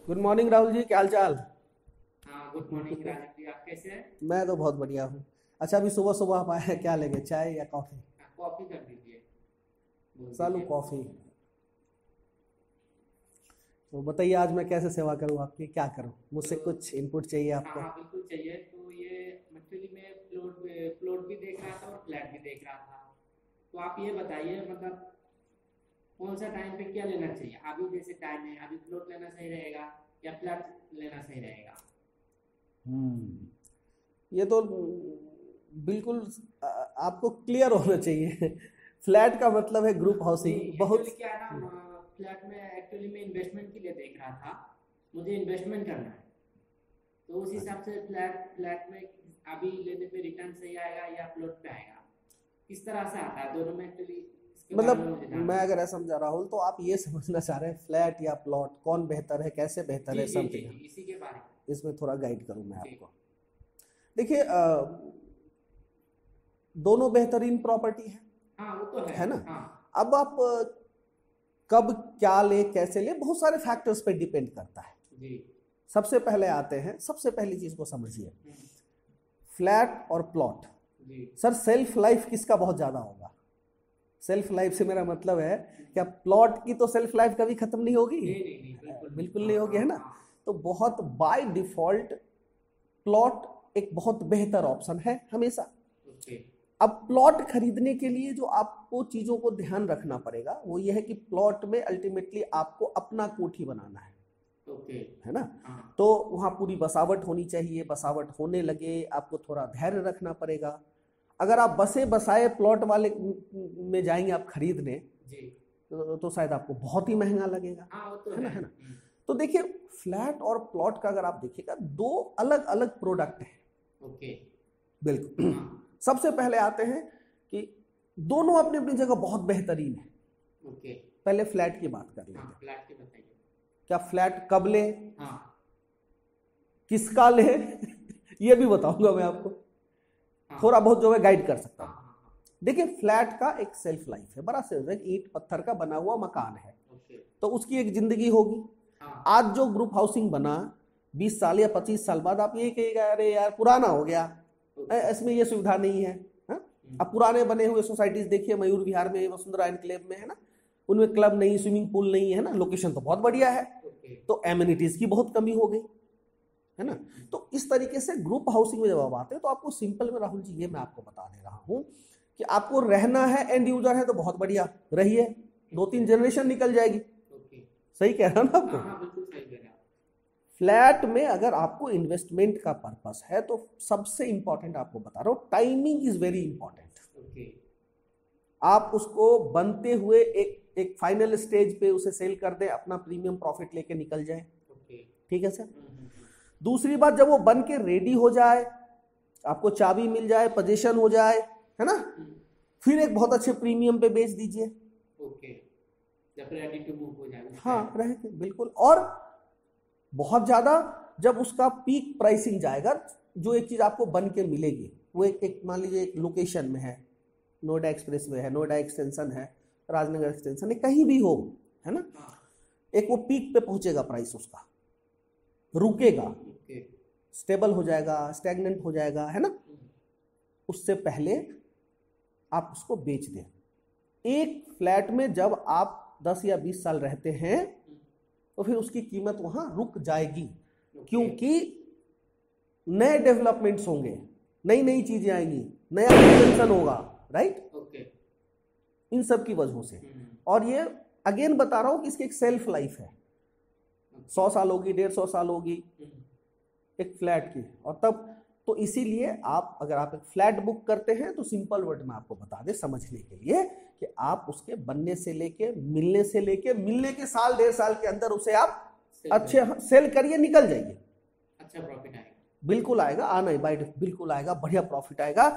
Good morning Rahul ji, क्या हाल चाल। हाँ, गुड मॉर्निंग राजीव जी। आप कैसे हैं? मैं तो बहुत बढ़िया हूँ। अच्छा, अभी सुबह सुबह आप आए हैं, क्या लेंगे, चाय या कॉफ़ी। हाँ, कॉफी कर दीजिए। बोल चालू दीजिए। कॉफ़ी। तो बताइए आज मैं कैसे सेवा करूँ आपकी, क्या करूँ, तो मुझसे कुछ इनपुट चाहिए हाँ आपको। हाँ, बिल्कुल चाहिए। तो ये एक्चुअली मैं प्लॉट प्लॉट भी देख रहा था और फ्लैट भी देख रहा था। तो आप ये बताइए, मतलब कौन सा टाइम पे क्या लेना चाहिए? अभी जैसे टाइम है, अभी प्लॉट लेना सही रहेगा या फ्लैट लेना सही रहेगा? ये तो बिल्कुल आपको क्लियर होना चाहिए। फ्लैट का मतलब है ग्रुप नहीं, हाउसिंग एक्चुअली बहुत। क्या है ना, फ्लैट में एक्चुअली मैं इन्वेस्टमेंट के लिए देख रहा था। मुझे इन्वेस्टमेंट करना है। तो उस हिसाब से फ्लैट फ्लैट में अभी लेने पे रिटर्न सही आएगा या प्लॉट पे आएगा? किस तरह से आता है दोनों में, एक्चुअली इसके बारे में मतलब मुझे जानना मैं है। अगर ऐसा समझा राहुल, तो आप ये समझना चाह रहे हैं फ्लैट या प्लॉट कौन बेहतर है, कैसे बेहतर जी है, जी जी समथिंग। जी, इसी के बारे में। इसमें थोड़ा गाइड करूं मैं जी आपको। देखिए दोनों बेहतरीन प्रॉपर्टी हाँ, वो तो है। है ना। हाँ अब आप कब क्या ले कैसे ले, बहुत सारे फैक्टर्स पे डिपेंड करता है। जी। सबसे पहले आते हैं, सबसे पहली चीज को समझिए। हम्म, फ्लैट और प्लॉट, जी। सर सेल्फ लाइफ किसका बहुत ज्यादा होगा। सेल्फ लाइफ से मेरा मतलब है, क्या प्लॉट की तो सेल्फ लाइफ कभी खत्म नहीं होगी। नहीं नहीं नहीं, बिल्कुल नहीं। बिल्कुल हाँ नहीं होगी, हाँ है ना। हाँ। तो बहुत बाय डिफॉल्ट प्लॉट एक बहुत बेहतर ऑप्शन है हमेशा। ओके अब प्लॉट खरीदने के लिए जो आपको चीजों को ध्यान रखना पड़ेगा वो ये है कि प्लॉट में अल्टीमेटली आपको अपना कोठी बनाना ओके। है ना। हाँ। तो वहां पूरी बसावट होनी चाहिए, बसावट होने लगे आपको थोड़ा धैर्य रखना पड़ेगा। अगर आप बसे बसाए प्लॉट वाले में जाएंगे आप खरीदने, जी। तो शायद आपको बहुत ही महंगा लगेगा, हाँ, वो तो है ना, है। है ना। तो देखिए, फ्लैट और प्लॉट का अगर आप देखिएगा, दो अलग अलग प्रोडक्ट हैं। ओके। बिल्कुल। हाँ। सबसे पहले आते हैं कि दोनों अपनी अपनी जगह बहुत बेहतरीन है। ओके। पहले फ्लैट की बात कर हाँ, लेते हैं। फ्लैट की बताइए। क्या फ्लैट कब ले, हाँ किसका ले, ये भी बताऊंगा मैं आपको। हाँ थोड़ा बहुत जो मैं गाइड कर सकता हाँ हूं। हाँ हाँ। देखिए, फ्लैट का एक सेल्फ लाइफ है, बड़ा सेल्फ, एक ईंट पत्थर का बना हुआ मकान है, ओके। तो उसकी एक जिंदगी होगी। हाँ। आज जो ग्रुप हाउसिंग बना, 20 साल या 25 साल बाद आप ये कहेगा अरे यार पुराना हो गया, ओके। इसमें ये सुविधा नहीं है। हाँ? अब पुराने बने हुए सोसाइटीज देखिए, मयूर विहार में, वसुंधरा एनक्लेव में, है ना, उनमें क्लब नहीं, स्विमिंग पूल नहीं है ना, लोकेशन तो बहुत बढ़िया है, ओके। तो एमिनिटीज की बहुत कमी हो गई, है ना। तो इस तरीके से ग्रुप हाउसिंग में जब आप आते हैं तो आपको सिंपल में राहुल जी ये मैं आपको बता दे रहा हूं कि आपको रहना है, एंड यूजर है तो बहुत बढ़िया रहिए, 2-3 जनरेशन निकल जाएगी। ओके। सही कह रहा हूं ना आपको। हाँ हाँ, बिल्कुल सही कह रहे हैं आप। फ्लैट में अगर आपको इन्वेस्टमेंट का पर्पस है तो सबसे इंपॉर्टेंट आपको बता रहा हूं, timing is very important. Okay. आप उसको बनते हुए एक एक फाइनल स्टेज पे उसे सेल कर दें, अपना प्रीमियम प्रॉफिट लेके निकल जाए। ओके। ठीक है सर। दूसरी बात, जब वो बन के रेडी हो जाए, आपको चाबी मिल जाए, पोजीशन हो जाए, है ना, फिर एक बहुत अच्छे प्रीमियम पे बेच दीजिए। ओके। जब रेडी टू मूव हो जाए उस हाँ, टाइम। रहे थे बिल्कुल। और बहुत ज्यादा जब उसका पीक प्राइसिंग जाएगा, जो एक चीज आपको बन के मिलेगी वो एक मान लीजिए एक लोकेशन में है, नोएडा एक्सप्रेस वे है, नोएडा एक्सटेंशन है, राजनगर एक्सटेंशन है, कहीं भी हो, है ना, हाँ। एक वो पीक पे पहुंचेगा प्राइस उसका, रुकेगा, ओके। स्टेबल हो जाएगा, स्टैग्नेंट हो जाएगा, है ना। उससे पहले आप उसको बेच दें। एक फ्लैट में जब आप 10 या 20 साल रहते हैं तो फिर उसकी कीमत वहां रुक जाएगी, ओके। क्योंकि नए डेवलपमेंट्स होंगे, नई नई चीजें आएंगी, नया एक्सपेंशन होगा, राइट, ओके। इन सब की वजहों से। और ये अगेन बता रहा हूं कि इसकी एक सेल्फ लाइफ है, 100 साल होगी, 150 साल होगी एक फ्लैट की। और तब तो इसीलिए आप अगर आप एक फ्लैट बुक करते हैं तो सिंपल वर्ड में आपको बता दें समझने के लिए कि आप उसके बनने से लेके मिलने के साल 1.5 साल के अंदर उसे आप अच्छे सेल करिए, निकल जाइए। अच्छा प्रॉफिट आएगा। बिल्कुल आएगा, आना ही बाइट, बिल्कुल आएगा, बढ़िया प्रॉफिट आएगा।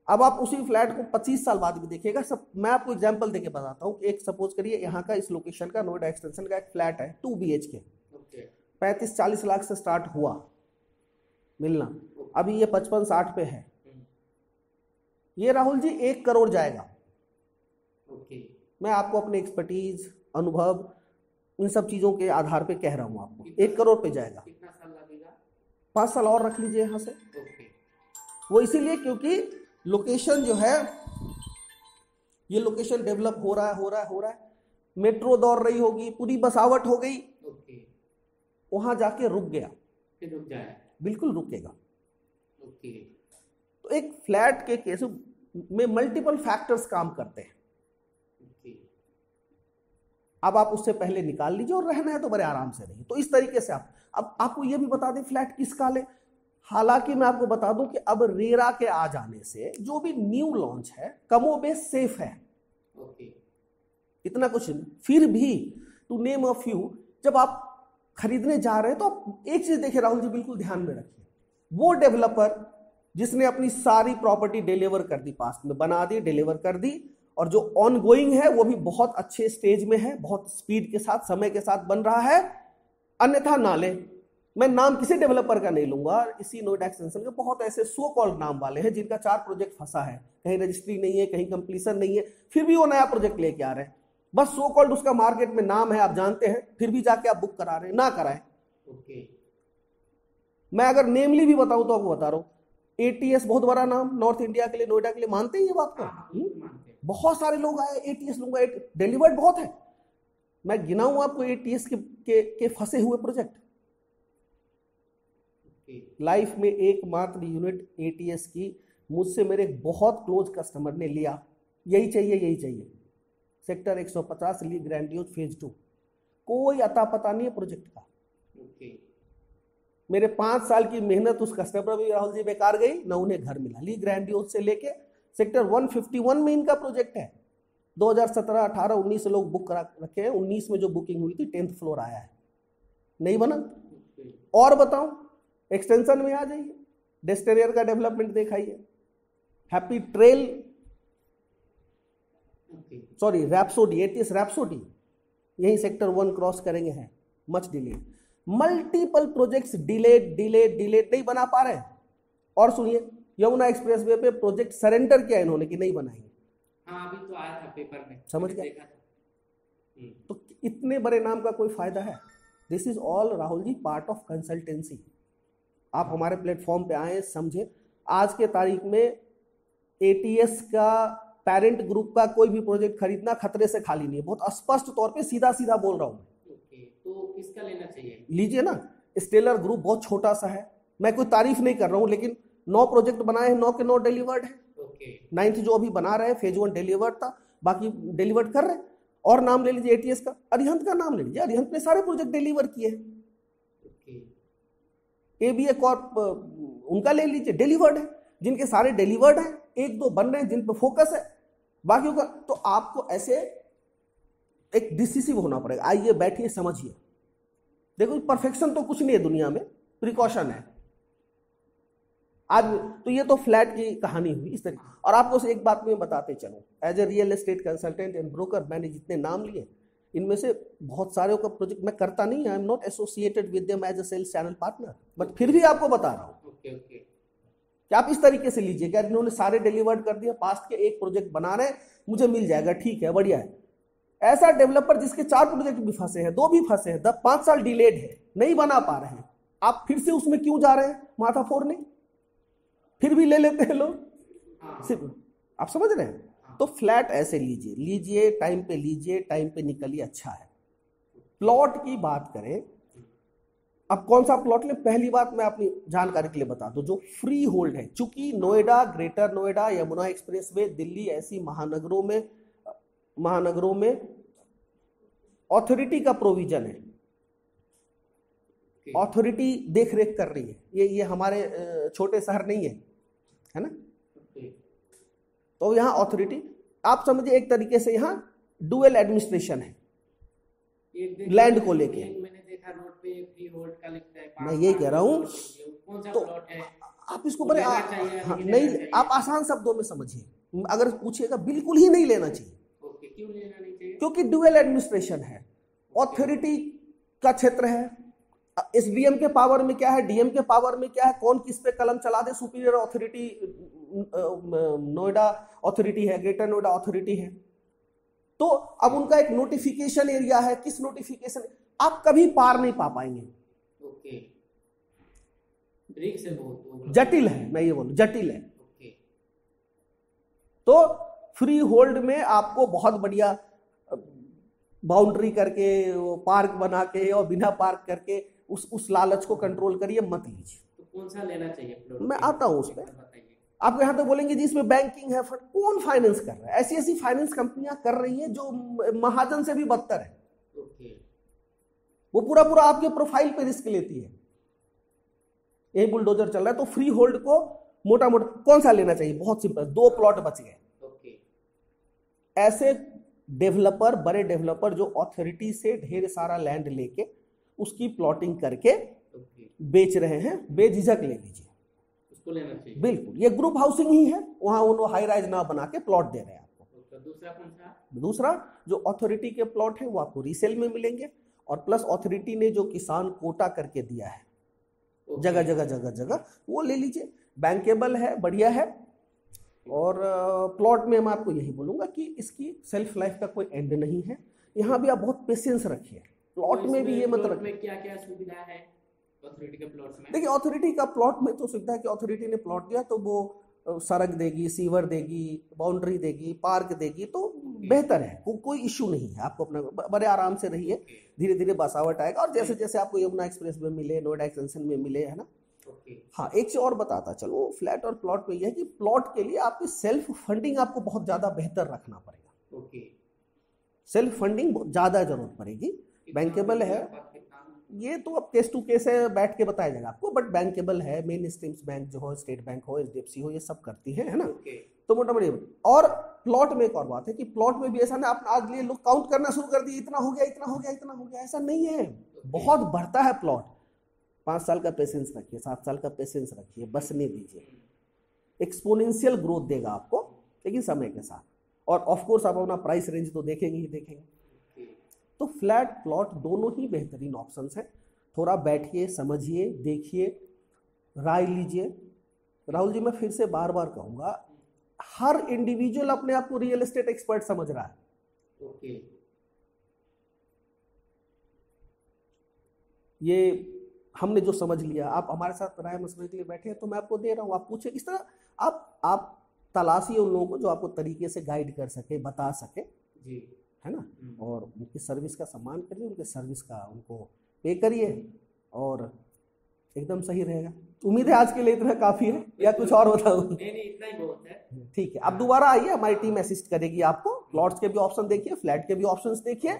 अब आप उसी फ्लैट को 25 साल बाद भी देखिएगा। सब मैं आपको एग्जांपल देके बताता हूँ। एक सपोज करिए यहाँ का, इस लोकेशन का, नोएडा एक्सटेंशन का एक फ्लैट है 2 BHK, ओके। 35-40 लाख से स्टार्ट हुआ मिलना, अभी ये 55-60 पे है। ये राहुल जी 1 करोड़ जाएगा। ओके। मैं आपको अपने एक्सपर्टीज, अनुभव, इन सब चीजों के आधार पे कह रहा हूं आपको। 1 करोड़ पे जाएगा। कितना साल लगेगा? 5 साल और रख लीजिए यहां से। ओके। वो इसीलिए क्योंकि लोकेशन जो है, ये लोकेशन डेवलप हो रहा है, मेट्रो दौड़ रही होगी, पूरी बसावट हो गई, ओके। वहां जाके रुक गया, फिर रुक जाए। बिल्कुल रुकेगा। ओके। तो एक फ्लैट के केस में मल्टीपल फैक्टर्स काम करते हैं। ओके। अब आप उससे पहले निकाल लीजिए, और रहना है तो बड़े आराम से रहिए। तो इस तरीके से अब आपको ये भी बता दें फ्लैट किसका ले। हालांकि मैं आपको बता दूं कि अब रेरा के आ जाने से जो भी न्यू लॉन्च है कमोबेश सेफ है। ओके। इतना कुछ नहीं। फिर भी टू नेम अ फ्यू, जब आप खरीदने जा रहे हैं तो आप एक चीज देखिए राहुल जी, बिल्कुल ध्यान में रखिए, वो डेवलपर जिसने अपनी सारी प्रॉपर्टी डिलीवर कर दी, पास्ट में बना दी, डिलीवर कर दी, और जो ऑन गोइंग है वो भी बहुत अच्छे स्टेज में है, बहुत स्पीड के साथ, समय के साथ बन रहा है, अन्यथा ना ले। मैं नाम किसी डेवलपर का नहीं लूंगा। इसी नोएडा एक्सटेंशन के बहुत ऐसे सो कॉल्ड नाम वाले हैं जिनका 4 प्रोजेक्ट फंसा है, कहीं रजिस्ट्री नहीं है, कहीं कंप्लीशन नहीं है, फिर भी वो नया प्रोजेक्ट लेके आ रहे हैं। बस सो कॉल्ड उसका मार्केट में नाम है, आप जानते हैं, फिर भी जाके आप बुक करा रहे हैं। ना कराएं। ओके। मैं अगर नेमली भी बताऊं तो आपको बता रहा हूं, एटीएस बहुत बड़ा नाम नॉर्थ इंडिया के लिए, नोएडा के लिए, मानते हैं ये बात को? मानते हैं। बहुत सारे लोग आए, एटीएस लूंगा, डिलीवर्ड बहुत है। मैं गिनाऊं आपको एटीएस के फंसे हुए प्रोजेक्ट। लाइफ में एकमात्र यूनिट एटीएस की मुझसे मेरे एक बहुत क्लोज कस्टमर ने लिया, यही चाहिए, सेक्टर 150 ली ग्रैंडियोज फेज 2। कोई अता पता नहीं है प्रोजेक्ट का। मेरे 5 साल की मेहनत उस कस्टमर भी राहुल जी बेकार गई, ना उन्हें घर मिला। ली ग्रैंडियोज से लेके सेक्टर 151 में इनका प्रोजेक्ट है। 2017, 18, 19 से लोग बुक करा रखे हैं। 19 में जो बुकिंग हुई थी 10th फ्लोर आया है, नहीं बना। और बताऊं, एक्सटेंशन में आ जाइए, डेस्टेरियर का डेवलपमेंट दिखाइए, happy trail, sorry rhapsody, ATS rhapsody, यही सेक्टर 1 क्रॉस करेंगे, हैं much delay. Multiple projects delayed नहीं बना पा रहे। और सुनिए, यमुना एक्सप्रेसवे पे प्रोजेक्ट सरेंडर किया इन्होंने कि नहीं बनाएंगे। हाँ, अभी तो आया था पेपर में, समझ गया। तो इतने बड़े नाम का कोई फायदा है? This is all Rahul ji part of consultancy. आप हमारे प्लेटफॉर्म पे आए, समझे। आज के तारीख में एटीएस का पेरेंट ग्रुप का कोई भी प्रोजेक्ट खरीदना खतरे से खाली नहीं है। बहुत स्पष्ट तौर पे सीधा बोल रहा हूं। तो किसका लेना चाहिए? लीजिए ना, स्टेलर ग्रुप बहुत छोटा सा है, मैं कोई तारीफ नहीं कर रहा हूं, लेकिन 9 प्रोजेक्ट बनाए हैं, 9 के 9 डिलीवर्ड है। 9th जो अभी बना रहे हैं, फेज 1 डिलीवर्ड था, बाकी डिलीवर्ड कर रहे हैं। और नाम ले लीजिए एटीएस का, अरिहंत का नाम ले लीजिए, अरिहंत ने सारे प्रोजेक्ट डिलीवर किए हैं। एबीए कॉर्प उनका ले लीजिए, डिलीवर्ड है। जिनके सारे डिलीवर्ड हैं, 1-2 बन रहे हैं जिन पर फोकस है, बाकियों का तो आपको ऐसे एक डिसिसिव होना पड़ेगा। आइए बैठिए, समझिए। देखो, परफेक्शन तो कुछ नहीं है दुनिया में, प्रिकॉशन है। आज तो ये तो फ्लैट की कहानी हुई इस तरीके। और आपको एक बात मैं बताते चलूं, as a real estate consultant and broker, मैंने जितने नाम लिए इनमें से बहुत सारे का प्रोजेक्ट मैं करता नहीं, I am not associated with them as a sales channel partner, but फिर भी आपको बता रहा हूं कि आप इस तरीके से लीजिए कि इन्होंने सारे डिलीवर्ड कर दिया, पास्ट के एक प्रोजेक्ट बना रहे हैं, मुझे मिल जाएगा, ठीक है, बढ़िया है। ऐसा डेवलपर जिसके 4 प्रोजेक्ट भी फंसे हैं, 2 भी फंसे हैं, 5 साल डिलेड है, नहीं बना पा रहे हैं, आप फिर से उसमें क्यों जा रहे हैं माथा फोड़ने? फिर भी ले लेते हैं लोग, सिर्फ आप समझ रहे हैं। तो फ्लैट ऐसे लीजिए, टाइम पे लीजिए, टाइम पे निकलिए, अच्छा है। प्लॉट की बात करें, अब कौन सा प्लॉट ले? पहली बात मैं अपनी जानकारी के लिए बता दूं, जो फ्री होल्ड है। चूंकि नोएडा, ग्रेटर नोएडा, यमुना एक्सप्रेसवे, दिल्ली ऐसी महानगरों में ऑथोरिटी का प्रोविजन है, ऑथोरिटी देख रेख कर रही है। ये हमारे छोटे शहर नहीं है ना। तो यहाँ ऑथोरिटी, आप समझिए एक तरीके से यहाँ डुअल एडमिनिस्ट्रेशन है लैंड को लेके। मैंने देखा रोड पे फ्री होल्ड का लिखता है, मैं यही कह रहा हूँ। कौन सा तो प्लॉट है? आप इसको बड़े नहीं, आप आसान शब्दों में समझिए। अगर पूछिएगा, बिल्कुल ही नहीं लेना चाहिए। क्यों लेना नहीं चाहिए? क्योंकि डुअल एडमिनिस्ट्रेशन है, ऑथोरिटी का क्षेत्र है। एसडीएम के पावर में क्या है, डीएम के पावर में क्या है, कौन किस पे कलम चला दे, सुपीरियर अथॉरिटी नोएडा अथॉरिटी है, ग्रेटर नोएडा अथॉरिटी है। तो अब उनका एक नोटिफिकेशन एरिया है, किस नोटिफिकेशन, आप कभी पार नहीं पा पाएंगे। ओके, रिस्क है बहुत, जटिल है, मैं ये बोलूं जटिल है। ओके, तो फ्री होल्ड में आपको बहुत बढ़िया बाउंड्री करके, पार्क बना के और बिना पार्क करके उस लालच को कंट्रोल करिए, मत लीजिए। तो कौन सा लेना चाहिए प्लॉट? मैं आता हूं उस पर। आप यहाँ तो बोलेंगे जी इसमें बैंकिंग है, कौन फाइनेंस कर रहा है? ऐसी ऐसी फाइनेंस कंपनियां कर रही हैं जो महाजन से भी बदतर है। ओके, वो पूरा पूरा आपके प्रोफाइल पे रिस्क लेती है। यही बुलडोजर चल रहा है। तो फ्री होल्ड को मोटा मोटा कौन सा लेना चाहिए? बहुत सिंपल, 2 प्लॉट बच गए। ओके, ऐसे डेवलपर, बड़े डेवलपर जो अथॉरिटी से ढेर सारा लैंड लेके उसकी प्लॉटिंग करके बेच रहे हैं, बेझिझक ले लीजिए, उसको लेना चाहिए। बिल्कुल, ये ग्रुप हाउसिंग ही है, वहां उन्होंने हाई राइज ना बना के प्लॉट दे रहे हैं आपको। दूसरा कौन सा? दूसरा जो अथॉरिटी के प्लॉट है वो आपको रीसेल में मिलेंगे, और प्लस अथॉरिटी ने जो किसान कोटा करके दिया है जगह जगह जगह जगह, वो ले लीजिए। बैंकेबल है, बढ़िया है। और प्लॉट में मैं आपको यही बोलूंगा कि इसकी सेल्फ लाइफ का कोई एंड नहीं है। यहाँ भी आप बहुत पेशेंस रखिए। प्लॉट में भी ये मत रखिए। क्या क्या सुविधा है अथॉरिटी के प्लॉट्स में? देखिए अथॉरिटी का प्लॉट में तो सुविधा है कि अथॉरिटी ने प्लॉट दिया तो वो सड़क देगी, सीवर देगी, बाउंड्री देगी, पार्क देगी, तो बेहतर है, कोई इश्यू नहीं है। आपको अपना बड़े आराम से रहिए, धीरे धीरे बसावट आएगा। और जैसे जैसे आपको यमुना एक्सप्रेस में मिले, नोएडा एक्सटेंशन में मिले, है ना। हाँ, एक चीज और बताता चलो, फ्लैट और प्लॉट में यह है कि प्लॉट के लिए आपकी सेल्फ फंडिंग आपको बहुत ज्यादा बेहतर रखना पड़ेगा। सेल्फ फंडिंग ज्यादा जरूरत पड़ेगी। बैंकेबल है, ये तो अब केस टू केस है, बैठ के बताया जाएगा आपको, बट बैंकेबल है। मेन स्ट्रीम्स बैंक जो हो, स्टेट बैंक हो, एचडीएफसी हो, ये सब करती है ना। तो मोटा मोटी। और प्लॉट में एक और बात है कि प्लॉट में भी ऐसा नहीं आप आज लिए लोग काउंट करना शुरू कर दिए, इतना हो गया, इतना हो गया, इतना हो गया, ऐसा नहीं है। बहुत बढ़ता है प्लॉट। 5 साल का पेशेंस रखिए, 7 साल का पेशेंस रखिए, बसने दीजिए। एक्सपोनेंशियल ग्रोथ देगा आपको, लेकिन समय के साथ। और ऑफ कोर्स आप अपना प्राइस रेंज तो देखेंगे ही देखेंगे। तो फ्लैट प्लॉट दोनों ही बेहतरीन ऑप्शंस हैं। थोड़ा बैठिए, समझिए, देखिए, राय लीजिए। राहुल जी, मैं फिर से बार बार कहूंगा, हर इंडिविजुअल अपने आप को रियल एस्टेट एक्सपर्ट समझ रहा है। ये हमने जो समझ लिया, आप हमारे साथ राय मशवरे के लिए बैठे हैं, तो मैं आपको दे रहा हूं, आप पूछे। इस तरह आप तलाशिए उन लोगों को जो आपको तरीके से गाइड कर सके, बता सके जी, है ना। और उनकी सर्विस का सम्मान करिए, उनके सर्विस का उनको पे करिए, और एकदम सही रहेगा। उम्मीद है आज के लिए इतना काफी है, या कुछ और बताऊं? नहीं, इतना ही बहुत है। ठीक है, अब दोबारा आइए, हमारी टीम असिस्ट करेगी आपको। प्लॉट्स के भी ऑप्शन देखिए, फ्लैट के भी ऑप्शंस देखिए,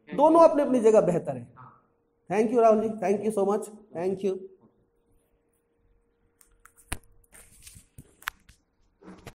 दोनों अपनी अपनी जगह बेहतर है। Thank you Rahul ji, thank you so much, thank you.